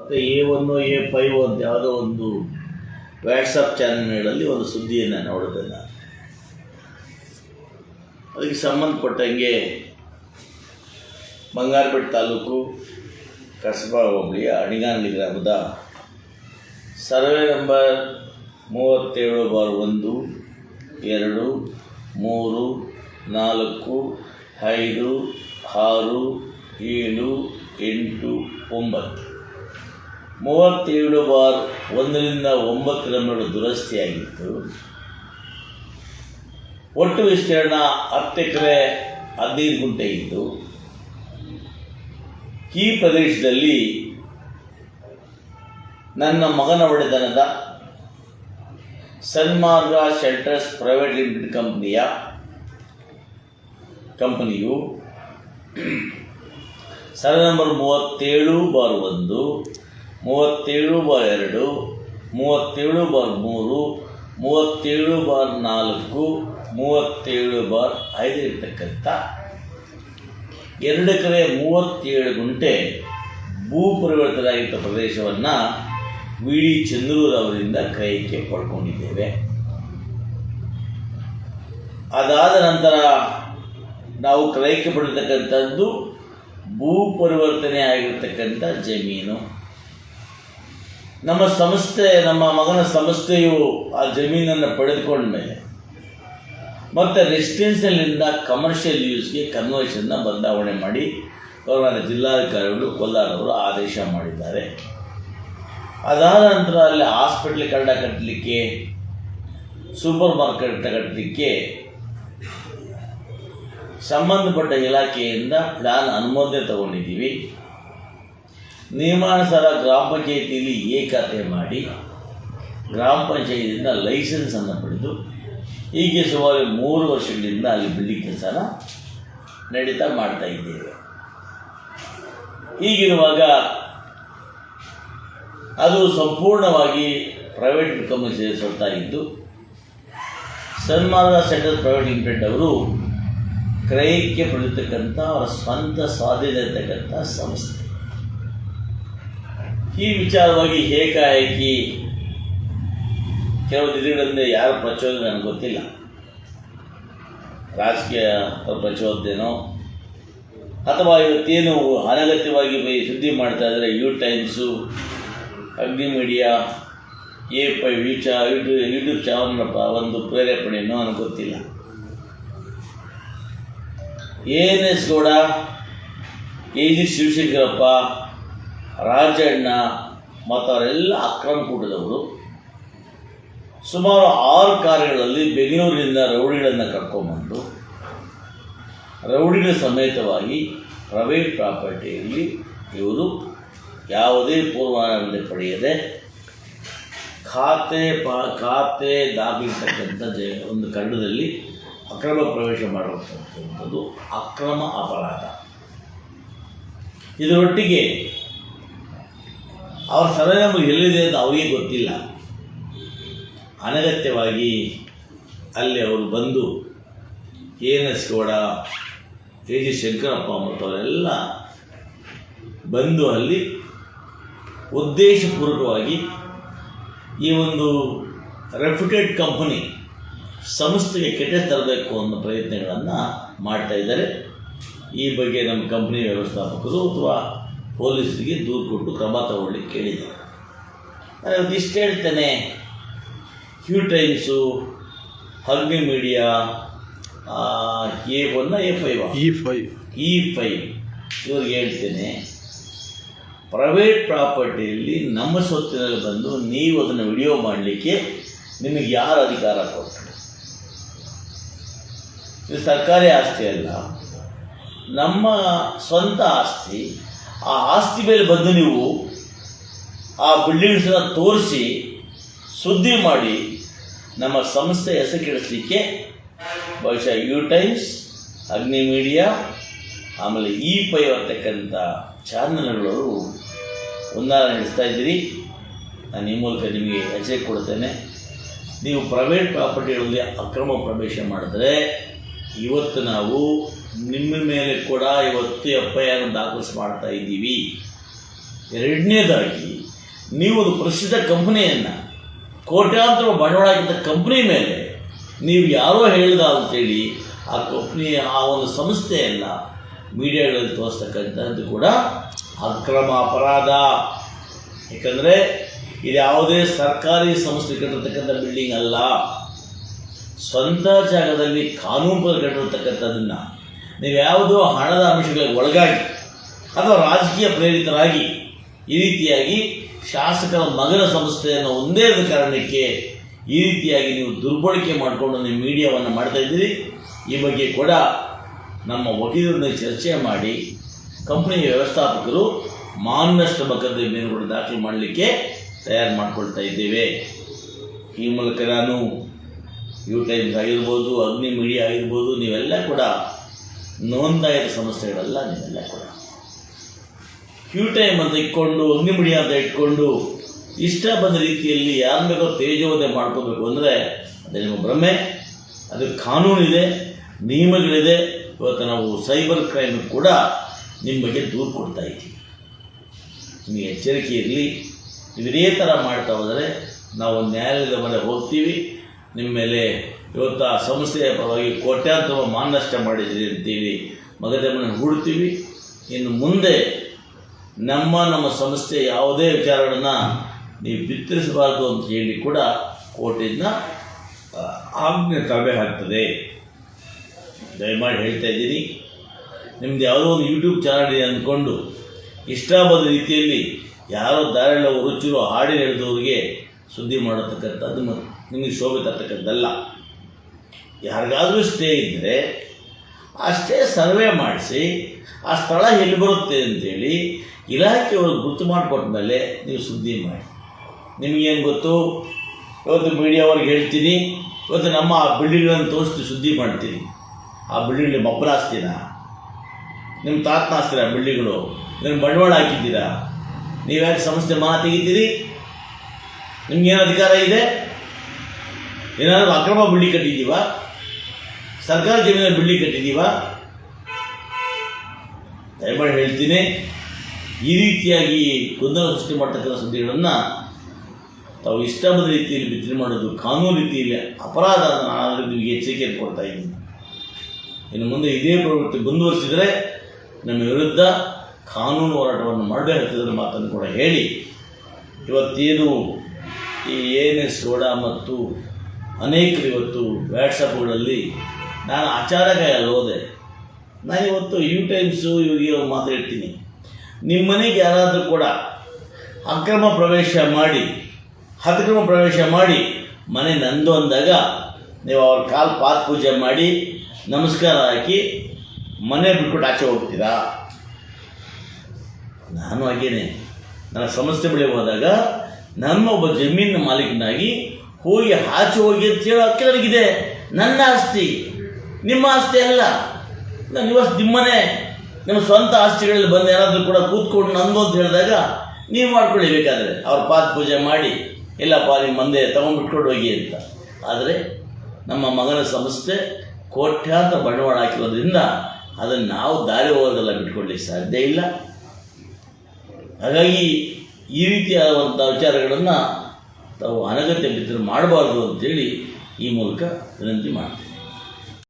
ಮತ್ತು A1 A5 ಅಂತ ಯಾವುದೋ ಒಂದು ವಾಟ್ಸಪ್ ಚಾನಲ್ಗಳಲ್ಲಿ ಒಂದು ಸುದ್ದಿಯನ್ನು ನೋಡಿದೆ ನಾನು. ಅದಕ್ಕೆ ಸಂಬಂಧಪಟ್ಟಂಗೆ ಬಂಗಾರಪೇಟೆ ತಾಲೂಕು ಕಸಬಾ ಹೋಬಳಿಯ ಅಡಿಗಾನಹಳ್ಳಿ ಗ್ರಾಮದ ಸರ್ವೆ ನಂಬರ್ 37/1, 2, 3, 4, 5, 6, 7, 8, 9 37/1ರಿಂದ 9 ದುರಸ್ತಿಯಾಗಿತ್ತು. ಒಟ್ಟು ವಿಸ್ತೀರ್ಣ 10 ಎಕರೆ 15 ಗುಂಟೆ ಇದ್ದು, ಈ ಪ್ರದೇಶದಲ್ಲಿ ನನ್ನ ಮಗನ ಒಡೆತನದ ಸನ್ಮಾರ್ಗ ಶೆಲ್ಟರ್ಸ್ ಪ್ರೈವೇಟ್ ಲಿಮಿಟೆಡ್ ಕಂಪನಿಯು ಸರ್ವೆ ನಂಬರ್ 37/1, 37/2, 37/3, 37/4, 37/5 ಇರ್ತಕ್ಕಂಥ 2 ಎಕರೆ 37 ಗುಂಟೆ ಭೂ ಪರಿವರ್ತನೆ ಆಗಿದ್ದ ಪ್ರದೇಶವನ್ನು ವಿ.ಡಿ. ಚಂದ್ರೂರವರಿಂದ ಕೈಗೆ ಪಡ್ಕೊಂಡಿದ್ದೇವೆ. ಅದಾದ ನಂತರ ನಾವು ಕ್ರಯಕ್ಕೆ ಪಡೆದಿರ್ತಕ್ಕಂಥದ್ದು ಭೂ ಪರಿವರ್ತನೆ ಆಗಿರ್ತಕ್ಕಂಥ ಜಮೀನು. ನಮ್ಮ ಮಗನ ಸಂಸ್ಥೆಯು ಆ ಜಮೀನನ್ನು ಪಡೆದುಕೊಂಡ ಮೇಲೆ ಮತ್ತು ರೆಸಿಡೆನ್ಷಿಯಲ್ನಿಂದ ಕಮರ್ಷಿಯಲ್ ಯೂಸ್ಗೆ ಕನ್ವರ್ಷನ್ನ ಬದಲಾವಣೆ ಮಾಡಿ ಗೌರವ ಜಿಲ್ಲಾಧಿಕಾರಿಗಳು ಕೋಲಾರವರು ಆದೇಶ ಮಾಡಿದ್ದಾರೆ. ಅದಾದ ನಂತರ ಅಲ್ಲಿ ಹಾಸ್ಪಿಟ್ಲ್ ಕಟ್ಟಲಿಕ್ಕೆ, ಸೂಪರ್ ಮಾರ್ಕೆಟ್ ಕಟ್ಟಲಿಕ್ಕೆ ಸಂಬಂಧಪಟ್ಟ ಇಲಾಖೆಯಿಂದ ಪ್ಲಾನ್ ಅನುಮೋದನೆ ತಗೊಂಡಿದ್ದೀವಿ. ನಿಯಮಾನುಸಾರ ಗ್ರಾಮ ಪಂಚಾಯಿತಿಯಲ್ಲಿ ಖಾತೆ ಮಾಡಿ ಗ್ರಾಮ ಪಂಚಾಯಿತಿಯಿಂದ ಲೈಸೆನ್ಸನ್ನು ಪಡೆದು ಹೀಗೆ ಸುಮಾರು 3 ವರ್ಷಗಳಿಂದ ಅಲ್ಲಿ ಬಿಲ್ಡಿಂಗ್ ಕೆಲಸನ ನಡೀತಾ ಮಾಡ್ತಾ ಇದ್ದೇವೆ. ಹೀಗಿರುವಾಗ ಅದು ಸಂಪೂರ್ಣವಾಗಿ ಪ್ರೈವೇಟ್ ಕಂಪನಿ ಸೇರಿಸುತ್ತಾಗಿದ್ದು, ಸನ್ಮಾರ್ಗ ಸೆಂಟರ್ ಪ್ರೈವೇಟ್ ಲಿಮಿಟೆಡ್ ಅವರು ಕ್ರಯಕ್ಕೆ ಪಡೆದಿರ್ತಕ್ಕಂಥ ಅವರ ಸ್ವಂತ ಸ್ವಾಧೀನ ಇರತಕ್ಕಂಥ ಸಂಸ್ಥೆ. ಈ ವಿಚಾರವಾಗಿ ಏಕಾಏಕಿ ಕೆಲವು ದಿನಗಳಿಂದ ಯಾರು ಪ್ರಚೋದನೆ ನನಗೆ ಗೊತ್ತಿಲ್ಲ, ರಾಜಕೀಯ ಪ್ರಚೋದನೆನೋ ಅಥವಾ ಇವತ್ತೇನು ಅನಗತ್ಯವಾಗಿ ಸುದ್ದಿ ಮಾಡ್ತಾ ಇದ್ದಾರೆ ಯು ಟೈಮ್ಸು, ಅಗ್ನಿ ಮೀಡಿಯಾ, A5 ಯೂಟ್ಯೂಬ್ ಚಾನಲ್ ಒಂದು ಪ್ರೇರೇಪಣೆಯೋ ನನಗೆ ಗೊತ್ತಿಲ್ಲ. ANS ಗೌಡ, AG ಶಿವಶಂಕರಪ್ಪ, ರಾಜಣ್ಣ ಮತ್ತು ಅವರೆಲ್ಲ ಅಕ್ರಮ ಕೂಟದವರು ಸುಮಾರು 6 ಕಾರುಗಳಲ್ಲಿ ಬೆಂಗಳೂರಿನಿಂದ ರೌಡಿಗಳನ್ನು ಕರ್ಕೊಂಡ್ಬಂದು ರೌಡಿಗಳ ಸಮೇತವಾಗಿ ಪ್ರೈವೇಟ್ ಪ್ರಾಪರ್ಟಿಯಲ್ಲಿ ಇವರು ಯಾವುದೇ ಪೂರ್ವಾನುಮತಿ ಪಡೆಯದೆ ಖಾತೆ ದಾಖಲಿರ್ತಕ್ಕಂಥ ಒಂದು ಕನ್ನಡದಲ್ಲಿ ಅಕ್ರಮ ಪ್ರವೇಶ ಮಾಡಿರ್ತಕ್ಕಂಥದ್ದು ಅಕ್ರಮ ಅಪರಾಧ. ಇದರೊಟ್ಟಿಗೆ ಅವರ ಸರ್ವೆ ನಂಬರ್ ಎಲ್ಲಿದೆ ಅಂತ ಅವರಿಗೆ ಗೊತ್ತಿಲ್ಲ. ಅನಗತ್ಯವಾಗಿ ಅಲ್ಲಿ ಅವರು ಬಂದು ANS ಗೌಡ, AG ಶಂಕರಪ್ಪ ಮತ್ತು ಅವರೆಲ್ಲ ಬಂದು ಅಲ್ಲಿ ಉದ್ದೇಶಪೂರ್ವಕವಾಗಿ ಈ ಒಂದು ರೆಪ್ಯೂಟೆಡ್ ಕಂಪನಿ ಸಂಸ್ಥೆಗೆ ಕೆಟ್ಟ ತರಬೇಕು ಅನ್ನೋ ಪ್ರಯತ್ನಗಳನ್ನು ಮಾಡ್ತಾ ಇದ್ದಾರೆ. ಈ ಬಗ್ಗೆ ನಮ್ಮ ಕಂಪ್ನಿ ವ್ಯವಸ್ಥಾಪಕರು ಅಥವಾ ಪೊಲೀಸರಿಗೆ ದೂರು ಕೊಟ್ಟು ಕ್ರಮ ತಗೊಳ್ಳಿಕ್ಕೆ ಕೇಳಿದ್ದಾರೆ. ನಾನು ಇಷ್ಟು ಹೇಳ್ತೇನೆ, ಯು ಟೈಮ್ಸು, ಅಗ್ನಿ ಮೀಡಿಯಾ, A1 E5 ಇವ್ರಿಗೆ ಹೇಳ್ತೇನೆ, ಪ್ರೈವೇಟ್ ಪ್ರಾಪರ್ಟಿಯಲ್ಲಿ ನಮ್ಮ ಸ್ವತ್ತಿನಲ್ಲಿ ಬಂದು ನೀವು ಅದನ್ನು ವಿಡಿಯೋ ಮಾಡಲಿಕ್ಕೆ ನಿಮಗೆ ಯಾರು ಅಧಿಕಾರ ಕೊಟ್ಟರು? ಇದು ಸರ್ಕಾರಿ ಆಸ್ತಿ ಅಲ್ಲ, ನಮ್ಮ ಸ್ವಂತ ಆಸ್ತಿ. ಆ ಆಸ್ತಿ ಮೇಲೆ ಬಂದು ನೀವು ಆ ಬಿಲ್ಡಿಂಗ್ಸನ್ನು ತೋರಿಸಿ ಸುದ್ದಿ ಮಾಡಿ ನಮ್ಮ ಸಂಸ್ಥೆ ಹೆಸರು ಕೆಡಿಸಲಿಕ್ಕೆ ಬಹುಶಃ ಯು ಟೈಮ್ಸ್, ಅಗ್ನಿ ಮೀಡಿಯಾ, ಆಮೇಲೆ E5 ಇರತಕ್ಕಂಥ ಚಾನಲ್ಗಳವರು ಉನ್ನಾರ ನಡೆಸ್ತಾ ಇದ್ದೀರಿ. ನಾನು ಈ ಮೂಲಕ ನಿಮಗೆ ಎಚ್ಚರಿಕೆ ಕೊಡ್ತೇನೆ, ನೀವು ಪ್ರೈವೇಟ್ ಪ್ರಾಪರ್ಟಿಗಳಲ್ಲಿ ಅಕ್ರಮ ಪ್ರವೇಶ ಮಾಡಿದ್ರೆ ಇವತ್ತು ನಾವು ನಿಮ್ಮ ಮೇಲೆ ಕೂಡ ಇವತ್ತು FIR ದಾಖಲಿಸಿ ಮಾಡ್ತಾ ಇದ್ದೀವಿ. ಎರಡನೇದಾಗಿ ನೀವು ಒಂದು ಪ್ರಸಿದ್ಧ ಕಂಪನಿಯನ್ನು ಕೋಟ್ಯಾಂತರ ಬಂಡವಾಳ ಹಾಕಿದ ಕಂಪ್ನಿ ಮೇಲೆ ನೀವು ಯಾರೋ ಹೇಳಿದ ಅಂತೇಳಿ ಆ ಕಂಪ್ನಿ ಆ ಒಂದು ಸಂಸ್ಥೆಯನ್ನು ಮೀಡಿಯಾಗಳಲ್ಲಿ ತೋರಿಸ್ತಕ್ಕಂಥದ್ದು ಕೂಡ ಅಕ್ರಮ ಅಪರಾಧ. ಏಕೆಂದರೆ ಇದು ಯಾವುದೇ ಸರ್ಕಾರಿ ಸಂಸ್ಥೆ ಕಟ್ಟಿರ್ತಕ್ಕಂಥ ಬಿಲ್ಡಿಂಗ್ ಅಲ್ಲ, ಸ್ವಂತ ಜಾಗದಲ್ಲಿ ಕಾನೂನು ಕಟ್ಟಿರ್ತಕ್ಕಂಥದ್ದನ್ನು ನೀವು ಯಾವುದೋ ಹಣದ ಅಂಶಗಳಿಗೆ ಒಳಗಾಗಿ ಅಥವಾ ರಾಜಕೀಯ ಪ್ರೇರಿತರಾಗಿ ಈ ರೀತಿಯಾಗಿ ಶಾಸಕರ ಮಗನ ಸಂಸ್ಥೆಯನ್ನು ಒಂದೇ ಕಾರಣಕ್ಕೆ ಈ ರೀತಿಯಾಗಿ ನೀವು ದುರ್ಬಳಕೆ ಮಾಡಿಕೊಂಡು ನೀವು ಮೀಡಿಯಾವನ್ನು ಮಾಡ್ತಾ ಇದ್ದೀರಿ. ಈ ಬಗ್ಗೆ ಕೂಡ ನಮ್ಮ ವಕೀಲರನ್ನ ಚರ್ಚೆ ಮಾಡಿ ಕಂಪನಿಯ ವ್ಯವಸ್ಥಾಪಕರು ಮಾನನಷ್ಟ ಮೊಕದ್ದಮೆಯನ್ನು ಕೂಡ ದಾಖಲು ಮಾಡಲಿಕ್ಕೆ ತಯಾರು ಮಾಡಿಕೊಳ್ತಾ ಇದ್ದೇವೆ. ಈ ಮೂಲಕ ನಾನು ಯು ಟೈಮ್ಸ್ ಆಗಿರ್ಬೋದು, ಅಗ್ನಿ ಮೀಡಿಯಾ ಆಗಿರ್ಬೋದು, ನೀವೆಲ್ಲ ಕೂಡ ನೋಂದಾಯಿತ ಸಂಸ್ಥೆಗಳಲ್ಲ. ನೀವೆಲ್ಲ ಕೂಡ ಕ್ಯೂ ಟೈಮ್ ಅಂತ ಇಟ್ಕೊಂಡು, ಅಗ್ನಿ ಮೀಡಿಯಾ ಅಂತ ಇಟ್ಕೊಂಡು ಇಷ್ಟ ಬಂದ ರೀತಿಯಲ್ಲಿ ಯಾರು ಬೇಕೋ ತೇಜೋವಧೆ ಮಾಡ್ಕೋಬೇಕು ಅಂದರೆ ಅದು ನಿಮ್ಮ ಭ್ರಮೆ. ಅದು ಕಾನೂನಿದೆ, ನಿಯಮಗಳಿದೆ. ಇವತ್ತು ನಾವು ಸೈಬರ್ ಕ್ರೈಮ್ ಕೂಡ ನಿಮ್ಮ ಬಗ್ಗೆ ದೂರು ಕೊಡ್ತಾ ಇದ್ದೀವಿ. ನಿಮಗೆ ಎಚ್ಚರಿಕೆ ಇರಲಿ. ನೀವು ಇದೇ ಥರ ಮಾಡ್ತಾ ಹೋದರೆ ನಾವು ನ್ಯಾಯಾಲಯದ ಮೇಲೆ ಹೋಗ್ತೀವಿ. ನಿಮ್ಮ ಮೇಲೆ ಇವತ್ತು ಆ ಸಂಸ್ಥೆಯ ಪರವಾಗಿ ಕೋಟ್ಯಾಂತರ ಮಾನನಷ್ಟ ಮಾಡಿದ್ದೀರಿ ಅಂತೇಳಿ ಮೊಕದ್ದಮೆಯನ್ನು ಹೂಡ್ತೀವಿ. ಇನ್ನು ಮುಂದೆ ನಮ್ಮ ಸಂಸ್ಥೆ ಯಾವುದೇ ವಿಚಾರಗಳನ್ನು ನೀವು ಬಿತ್ತರಿಸಬಾರ್ದು ಅಂತ ಹೇಳಿ ಕೂಡ ಕೋರ್ಟಿಂದ ಆಜ್ಞೆ ತಡೆ ಆಗ್ತದೆ. ದಯಮಾಡಿ ಹೇಳ್ತಾ ಇದ್ದೀನಿ, ನಿಮ್ದು ಯಾವುದೋ ಒಂದು ಯೂಟ್ಯೂಬ್ ಚಾನಲ್ ಇದೆ ಅಂದ್ಕೊಂಡು ಇಷ್ಟ ಬಂದ ರೀತಿಯಲ್ಲಿ ಯಾರೋ ದಾರಿಯಲ್ಲಿ ರುಚಿರೋ ಹಾಡಿ ಹೇಳಿದವರಿಗೆ ಸುದ್ದಿ ಮಾಡತಕ್ಕಂಥದ್ದು ನಿಮಗೆ ಶೋಭೆ ತರ್ತಕ್ಕಂಥದ್ದಲ್ಲ. ಯಾರಿಗಾದರೂ ಸ್ಟೇ ಇದ್ದರೆ ಆ ಸ್ಟೇ ಸರ್ವೆ ಮಾಡಿಸಿ ಆ ಸ್ಥಳ ಎಲ್ಲಿ ಬರುತ್ತೆ ಅಂತೇಳಿ ಇಲಾಖೆಯವರು ಗುರುತು ಮಾಡಿಕೊಟ್ಟ ಮೇಲೆ ನೀವು ಸುದ್ದಿ ಮಾಡಿ. ನಿಮಗೇನು ಗೊತ್ತು? ಇವತ್ತು ಮೀಡಿಯಾವ್ರಿಗೆ ಹೇಳ್ತೀನಿ, ಇವತ್ತು ನಮ್ಮ ಆ ಬಿಲ್ಡಿಂಗ್ಗಳನ್ನು ತೋರಿಸ್ತೀವಿ, ಸುದ್ದಿ ಮಾಡ್ತೀನಿ. ಆ ಬಿಲ್ಡಿಂಗ್ ನಿಮ್ಮ ಒಬ್ಬರ ಆಸ್ತಿನ, ನಿಮ್ಮ ತಾತನ ಆಸ್ತಿನ ಬಿಲ್ಡಿಂಗ್ಗಳು, ನಿಮ್ಮ ಬಂಡವಾಳ ಹಾಕಿದ್ದೀರಾ? ನೀವ್ಯಾಕೆ ಸಂಸ್ಥೆ ತೆಗಿತೀರಿ? ನಿಮ್ಗೇನು ಅಧಿಕಾರ ಇದೆ? ಏನಾದರೂ ಅಕ್ರಮ ಬಿಲ್ಡಿಂಗ್ ಕಟ್ಟಿದ್ದೀವ? ಸರ್ಕಾರ ಜಮೀನಲ್ಲಿ ಬಿಲ್ಡಿಂಗ್ ಕಟ್ಟಿದ್ದೀವ? ದಯಮಾಡಿ ಹೇಳ್ತೀನಿ, ಈ ರೀತಿಯಾಗಿ ಗೊಂದಲ ಸೃಷ್ಟಿ ಮಾಡ್ತಕ್ಕಂಥ ಸುದ್ದಿಗಳನ್ನು ತಾವು ಇಷ್ಟ ಬಂದ ರೀತಿಯಲ್ಲಿ ಬಿತ್ತನೆ ಮಾಡೋದು ಕಾನೂನು ರೀತಿಯಲ್ಲಿ ಅಪರಾಧ. ನಾನು ನಿಮಗೆ ಎಚ್ಚರಿಕೆಯನ್ನು ಕೊಡ್ತಾ ಇದ್ದೀನಿ. ಇನ್ನು ಮುಂದೆ ಇದೇ ಪ್ರವೃತ್ತಿ ಮುಂದುವರಿಸಿದರೆ ನಮ್ಮ ವಿರುದ್ಧ ಕಾನೂನು ಹೋರಾಟವನ್ನು ಮಾಡಬೇಕಾಗ್ತದೆ ಮಾತನ್ನು ಕೂಡ ಹೇಳಿ, ಇವತ್ತೇನು ಈ ANS ಗೌಡ ಮತ್ತು ಅನೇಕರು ಇವತ್ತು ವ್ಯಾಟ್ಸಪ್ಗಳಲ್ಲಿ ನಾನು ಆಚಾರಗಾಯಲ್ಲಿ ಹೋದೆ. ನಾನಿವತ್ತು ಯು ಟೈಮ್ಸು ಇವರಿಗೆ ಮಾತಾಡ್ತೀನಿ, ನಿಮ್ಮ ಮನೆಗೆ ಯಾರಾದರೂ ಕೂಡ ಅಕ್ರಮ ಪ್ರವೇಶ ಮಾಡಿ ಮನೆ ನಂದು ಅಂದಾಗ ನೀವು ಅವ್ರ ಕಾಲು ಪಾದ ಪೂಜೆ ಮಾಡಿ ನಮಸ್ಕಾರ ಹಾಕಿ ಮನೆ ಬಿಟ್ಬಿಟ್ಟು ಆಚೆ ಹೋಗ್ತೀರಾ? ನಾನು ಹಾಗೇನೆ ನನ್ನ ಸಂಸ್ಥೆ ಬಳಿ ಹೋದಾಗ ನಮ್ಮ ಒಬ್ಬ ಜಮೀನಿನ ಮಾಲೀಕನಾಗಿ ಹೋಗಿ ಆಚೆ ಹೋಗಿ ಅಂತ ಹೇಳೋ ಹಕ್ಕು ನನಗಿದೆ. ನನ್ನ ಆಸ್ತಿ, ನಿಮ್ಮ ಆಸ್ತಿ ಅಲ್ಲ. ನಾನು ಇವತ್ತು ನಿಮ್ಮನೆ ನಿಮ್ಮ ಸ್ವಂತ ಆಸ್ತಿಗಳಲ್ಲಿ ಬಂದು ಯಾರಾದರೂ ಕೂಡ ಕೂತ್ಕೊಂಡು ನಂದು ಅಂತ ಹೇಳಿದಾಗ ನೀವು ಮಾಡ್ಕೊಳ್ಳಿ, ಬೇಕಾದರೆ ಅವ್ರ ಪಾದ ಪೂಜೆ ಮಾಡಿ, ಇಲ್ಲಪ್ಪ ನಿಮ್ಮ ಮಂದೆ ತೊಗೊಂಡ್ಬಿಟ್ಕೊಂಡು ಹೋಗಿ ಅಂತ. ಆದರೆ ನಮ್ಮ ಮಗನ ಸಂಸ್ಥೆ ಕೋಟ್ಯಾಂತರ ಬಂಡವಾಳ ಹಾಕಿರೋದ್ರಿಂದ ಅದನ್ನು ನಾವು ದಾರಿ ಹೋಗೋದೆಲ್ಲ ಬಿಟ್ಕೊಳ್ಳಿಕ್ಕೆ ಸಾಧ್ಯ ಇಲ್ಲ. ಹಾಗಾಗಿ ಈ ರೀತಿಯಾದಂಥ ವಿಚಾರಗಳನ್ನು ತಾವು ಅನಗತ್ಯ ಬಿತ್ತನೆ ಮಾಡಬಾರ್ದು ಅಂತೇಳಿ ಈ ಮೂಲಕ ವಿನಂತಿ ಮಾಡ್ತೀನಿ.